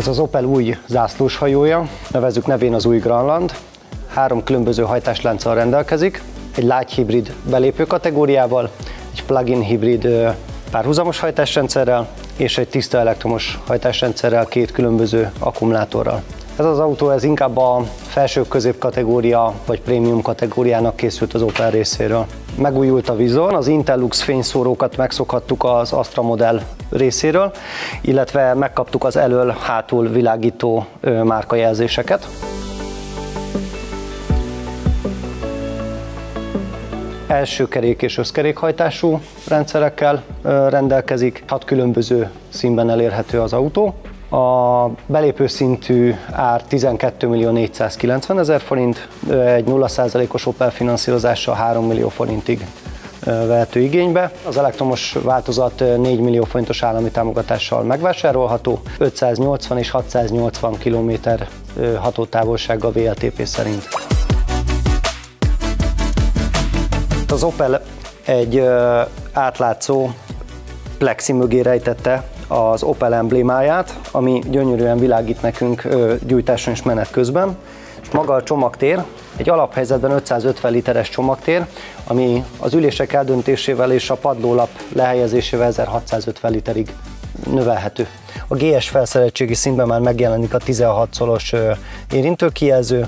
Ez az Opel új zászlóshajója, nevezzük nevén az új Granland. 3 különböző hajtáslánccal rendelkezik, egy light hibrid belépő kategóriával, egy plug-in hibrid párhuzamos hajtásrendszerrel és egy tiszta elektromos hajtásrendszerrel, 2 különböző akkumulátorral. Ez az autó inkább a felső-közép kategória vagy prémium kategóriának készült az Opel részéről. Megújult a vizon, az Intellux fényszórókat megszokhattuk az Astra modell részéről, illetve megkaptuk az elől-hátul világító márkajelzéseket. Első kerék és összkerékhajtású rendszerekkel rendelkezik, 6 különböző színben elérhető az autó. A belépő szintű ár 12.490.000 forint, egy 0%-os Opel finanszírozással 3 millió forintig vehető igénybe. Az elektromos változat 4 millió forintos állami támogatással megvásárolható, 580 és 680 km hatótávolsággal VLTP szerint. Az Opel egy átlátszó plexi mögé rejtette az Opel emblémáját, ami gyönyörűen világít nekünk gyújtáson és menet közben. És maga a csomagtér, egy alaphelyzetben 550 literes csomagtér, ami az ülések eldöntésével és a padlólap lehelyezésével 1650 literig növelhető. A GS felszereltségi szintben már megjelenik a 16 szolos érintőkijelző.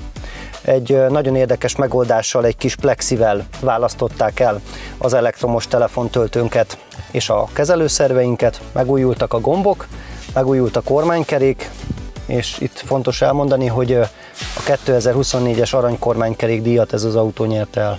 Egy nagyon érdekes megoldással, egy kis plexivel választották el az elektromos telefontöltőnket és a kezelőszerveinket, megújultak a gombok, megújult a kormánykerék, és itt fontos elmondani, hogy a 2024-es aranykormánykerék díjat ez az autó nyerte el.